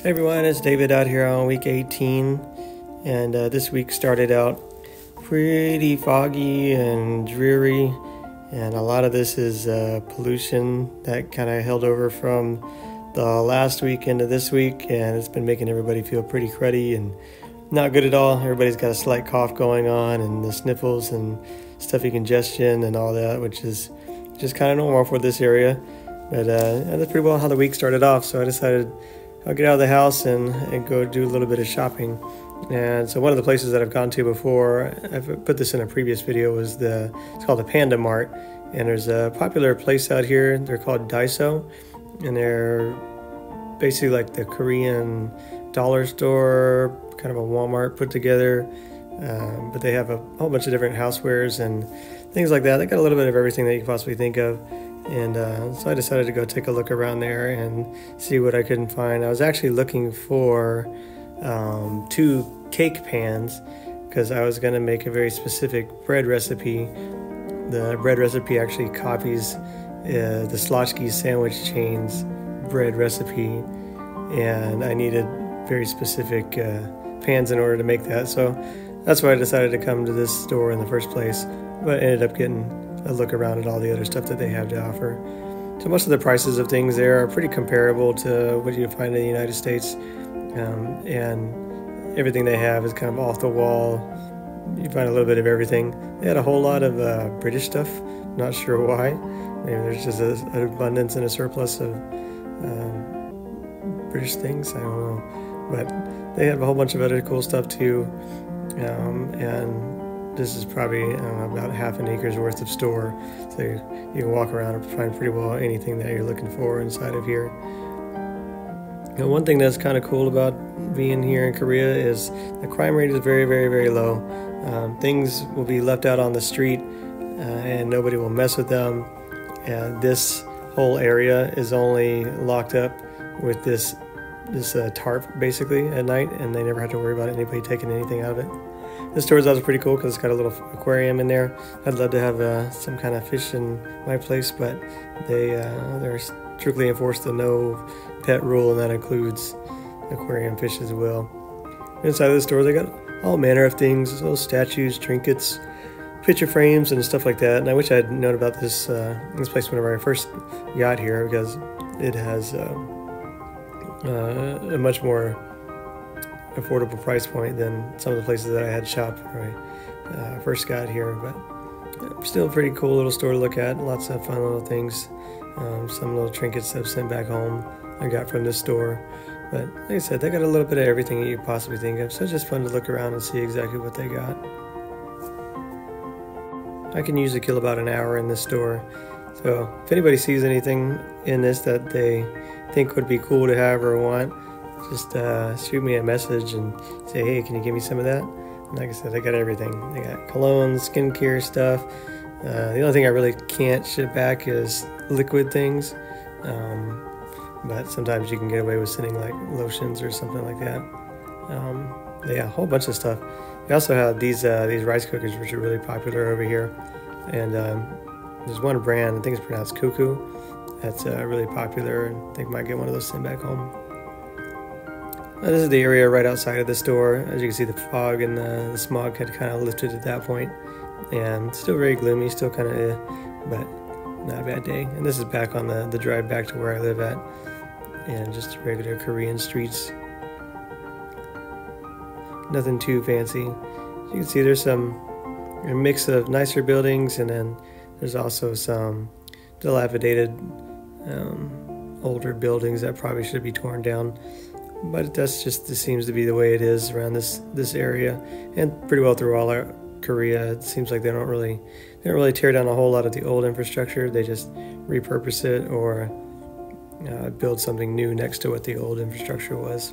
Hey everyone, it's David out here on week 18, and this week started out pretty foggy and dreary, and a lot of this is pollution that kind of held over from the last week into this week, and it's been making everybody feel pretty cruddy and not good at all. Everybody's got a slight cough going on and the sniffles and stuffy congestion and all that, which is just kind of normal for this area. But that's pretty well how the week started off, so I decided I'll get out of the house and go do a little bit of shopping. And so one of the places that I've gone to before, I've put this in a previous video, it's called the Panda Mart. And there's a popular place out here, they're called Daiso. And they're basically like the Korean dollar store, kind of a Walmart put together. But they have a whole bunch of different housewares and things like that. They got a little bit of everything that you could possibly think of. And so I decided to go take a look around there and see what I couldn't find. I was actually looking for 2 cake pans because I was going to make a very specific bread recipe. The bread recipe actually copies the Schlotzsky sandwich chain's bread recipe, and I needed very specific pans in order to make that. So that's why I decided to come to this store in the first place, but I ended up getting a look around at all the other stuff that they have to offer. So most of the prices of things there are pretty comparable to what you find in the United States, and everything they have is kind of off the wall. You find a little bit of everything. They had a whole lot of British stuff, not sure why. Maybe there's just an abundance and a surplus of British things, I don't know. But they have a whole bunch of other cool stuff too, and this is probably, I don't know, about half an acre's worth of store. So you can walk around and find pretty well anything that you're looking for inside of here. And one thing that's kind of cool about being here in Korea is the crime rate is very, very, very low. Things will be left out on the street and nobody will mess with them. And this whole area is only locked up with this tarp basically at night, and they never have to worry about anybody taking anything out of it. This store is also pretty cool because it's got a little aquarium in there. I'd love to have some kind of fish in my place, but they're strictly enforced the no pet rule, and that includes aquarium fish as well. Inside of the store, they got all manner of things, little statues, trinkets, picture frames, and stuff like that. And I wish I had known about this place whenever I first got here, because it has a much more affordable price point than some of the places that I had shopped when I first got here. But still a pretty cool little store to look at. Lots of fun little things. Some little trinkets that I've sent back home I got from this store. But like I said, they got a little bit of everything that you could possibly think of, so it's just fun to look around and see exactly what they got. I can usually kill about an hour in this store, so if anybody sees anything in this that they think would be cool to have or want, just shoot me a message and say, hey, can you give me some of that? And like I said, they got everything. They got cologne, skincare stuff. The only thing I really can't ship back is liquid things. But sometimes you can get away with sending like lotions or something like that. Yeah, a whole bunch of stuff. We also have these rice cookers, which are really popular over here. And there's one brand, I think it's pronounced Cuckoo, that's really popular, and I think I might get one of those sent back home. This is the area right outside of the store. As you can see, the fog and the smog had kind of lifted at that point, and still very gloomy, still kind of but not a bad day. And this is back on the drive back to where I live at, and just regular Korean streets. Nothing too fancy. You can see there's a mix of nicer buildings, and then there's also some dilapidated older buildings that probably should be torn down. But this seems to be the way it is around this area, and pretty well through all Korea. It seems like they don't really tear down a whole lot of the old infrastructure. They just repurpose it or build something new next to what the old infrastructure was.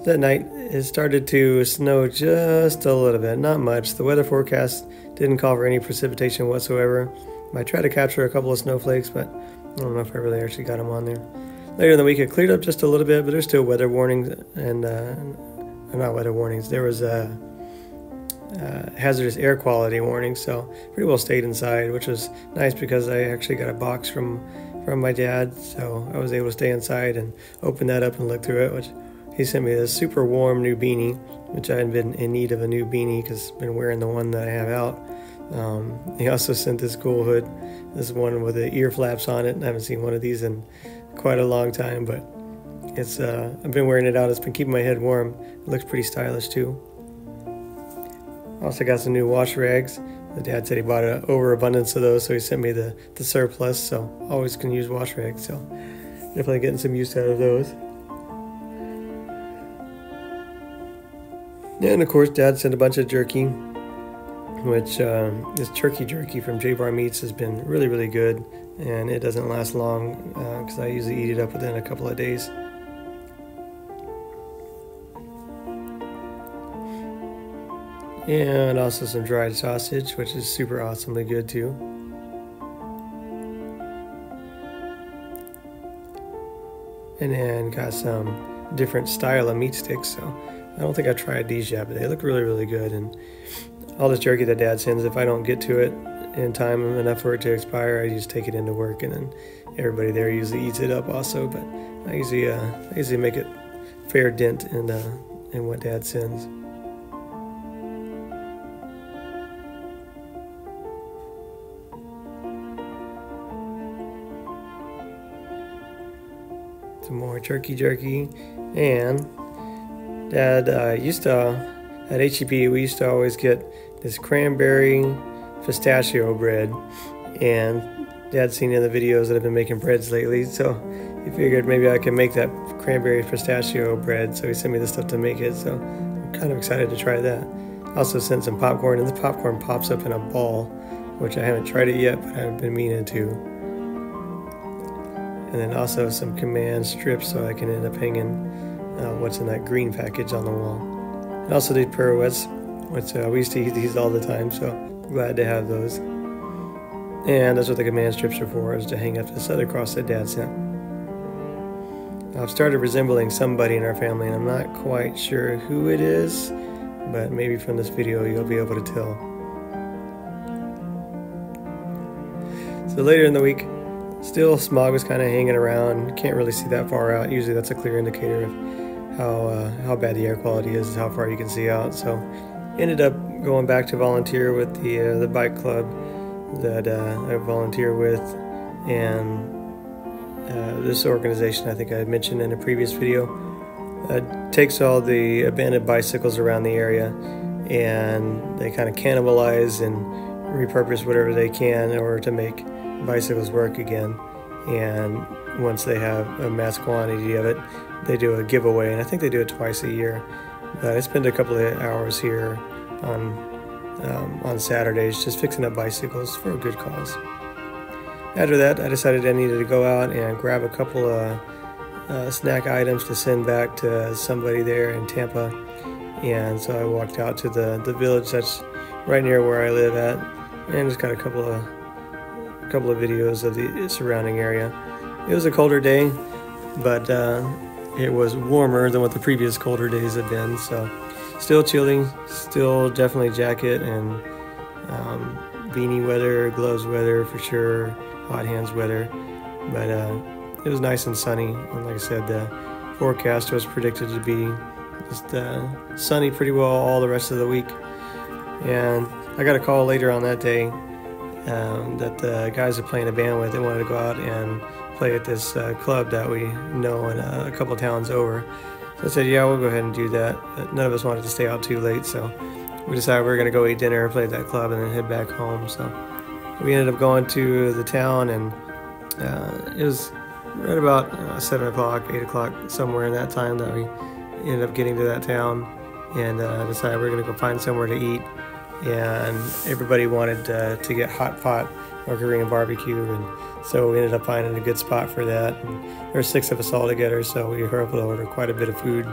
That night, it started to snow just a little bit, not much. The weather forecast didn't call for any precipitation whatsoever. I tried to capture a couple of snowflakes, but I don't know if I really actually got them on there. Later in the week, it cleared up just a little bit, but there's still weather warnings, and not weather warnings. There was hazardous air quality warning, so pretty well stayed inside, which was nice because I actually got a box from from my dad, so I was able to stay inside and open that up and look through it, which he sent me this super warm new beanie, which I had been in need of a new beanie because I've been wearing the one that I have out. He also sent this cool hood, this one with the ear flaps on it. I haven't seen one of these in quite a long time, but it's I've been wearing it out. It's been keeping my head warm. It looks pretty stylish too. Also got some new wash rags. The dad said he bought an overabundance of those, so he sent me the surplus, so always can use wash rags, so definitely getting some use out of those. And of course, Dad sent a bunch of jerky, which this turkey jerky from J-Bar Meats has been really, really good, and it doesn't last long because I usually eat it up within a couple of days. And also some dried sausage, which is super awesomely good too. And then got some different style of meat sticks, so I don't think I've tried these yet, but they look really, really good. And all this jerky that Dad sends, if I don't get to it in time enough for it to expire, I just take it into work, and then everybody there usually eats it up also. But I usually make it fair dent in what Dad sends. Some more turkey jerky. And Dad used to, at HEB, we used to always get this cranberry pistachio bread. And Dad's seen in the videos that I've been making breads lately, so he figured maybe I could make that cranberry pistachio bread. So he sent me the stuff to make it, so I'm kind of excited to try that. Also sent some popcorn, and the popcorn pops up in a ball, which I haven't tried it yet, but I've been meaning to. And then also some command strips so I can end up hanging what's in that green package on the wall. And also did pirouettes, which we used to eat these all the time, so glad to have those. And that's what the command strips are for, is to hang up this other cross that Dad sent. I've started resembling somebody in our family, and I'm not quite sure who it is, but maybe from this video you'll be able to tell. So later in the week, still smog was kind of hanging around. Can't really see that far out. Usually that's a clear indicator of how bad the air quality is how far you can see out. So ended up going back to volunteer with the bike club that I volunteer with, and this organization I think I had mentioned in a previous video takes all the abandoned bicycles around the area, and they kind of cannibalize and repurpose whatever they can in order to make bicycles work again. And once they have a mass quantity of it, they do a giveaway, and I think they do it twice a year. But I spend a couple of hours here on Saturdays just fixing up bicycles for a good cause. After that, I decided I needed to go out and grab a couple of snack items to send back to somebody there in Tampa. And so I walked out to the village that's right near where I live at, and just got a couple of videos of the surrounding area. It was a colder day, but it was warmer than what the previous colder days had been, so still chilly, still definitely jacket and beanie weather, gloves weather for sure, hot hands weather, but it was nice and sunny. And like I said, the forecast was predicted to be just sunny pretty well all the rest of the week. And I got a call later on that day that the guys are playing a band with, they wanted to go out and play at this club that we know in a couple towns over. So I said, yeah, we'll go ahead and do that. But none of us wanted to stay out too late, so we decided we were going to go eat dinner, play at that club, and then head back home. So we ended up going to the town, and it was right about 7 o'clock, 8 o'clock, somewhere in that time that we ended up getting to that town, and decided we were going to go find somewhere to eat. And everybody wanted to get hot pot or Korean barbecue, and so we ended up finding a good spot for that. And there were 6 of us all together, so we were able to order quite a bit of food,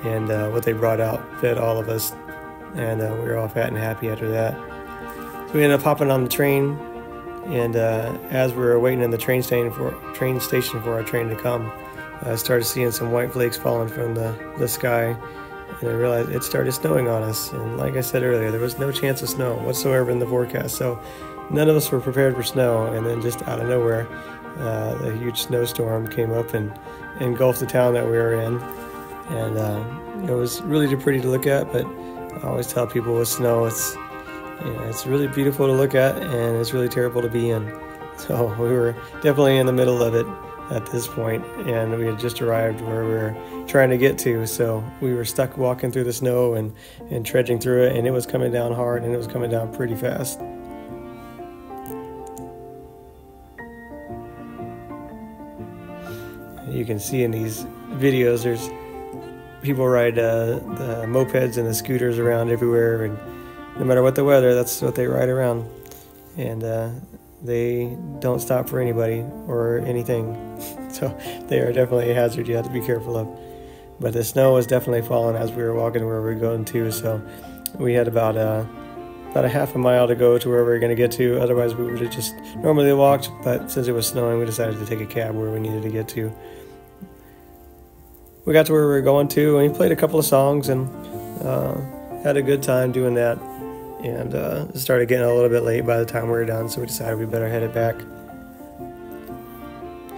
and what they brought out fed all of us, and we were all fat and happy after that. So we ended up hopping on the train, and as we were waiting in the train station for our train to come, I started seeing some white flakes falling from the sky. And I realized it started snowing on us, and like I said earlier, there was no chance of snow whatsoever in the forecast, so none of us were prepared for snow. And then just out of nowhere, the huge snowstorm came up and engulfed the town that we were in. And it was really pretty to look at, but I always tell people with snow, it's really beautiful to look at, and it's really terrible to be in. So we were definitely in the middle of it at this point, and we had just arrived where we were trying to get to. So we were stuck walking through the snow and trudging through it, and it was coming down hard, and it was coming down pretty fast. You can see in these videos, there's people ride the mopeds and the scooters around everywhere, and no matter what the weather, that's what they ride around. And they don't stop for anybody or anything. So they are definitely a hazard you have to be careful of. But the snow was definitely falling as we were walking where we were going to, so we had about a half a mile to go to where we were going to get to. Otherwise we would have just normally walked, but since it was snowing, we decided to take a cab where we needed to get to. We got to where we were going to, and we played a couple of songs and had a good time doing that. And it started getting a little bit late by the time we were done, so we decided we better head it back.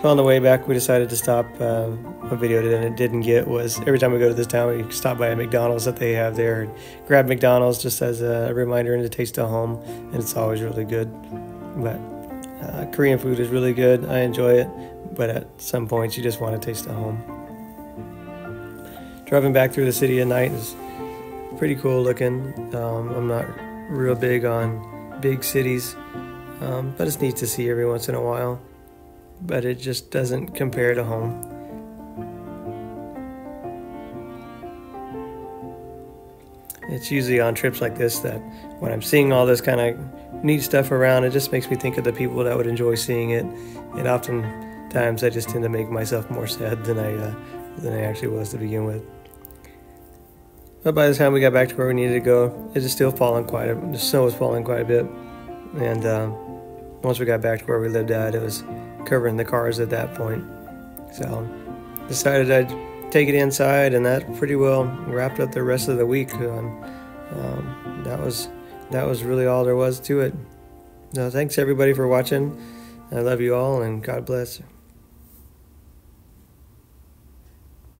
So on the way back, we decided to stop. A video that it didn't get was every time we go to this town, we stop by a McDonald's that they have there and grab McDonald's just as a reminder and a taste of home, and it's always really good. But Korean food is really good. I enjoy it, but at some points you just want to taste of home. Driving back through the city at night is pretty cool looking. I'm not real big on big cities, but it's neat to see every once in a while. But it just doesn't compare to home. It's usually on trips like this that when I'm seeing all this kind of neat stuff around, it just makes me think of the people that would enjoy seeing it. And oftentimes I just tend to make myself more sad than I actually was to begin with. But by the time we got back to where we needed to go, it is still falling the snow was falling quite a bit. And once we got back to where we lived at, it was covering the cars at that point. So decided I'd take it inside, and that pretty well wrapped up the rest of the week. That was really all there was to it. So thanks everybody for watching. I love you all, and God bless.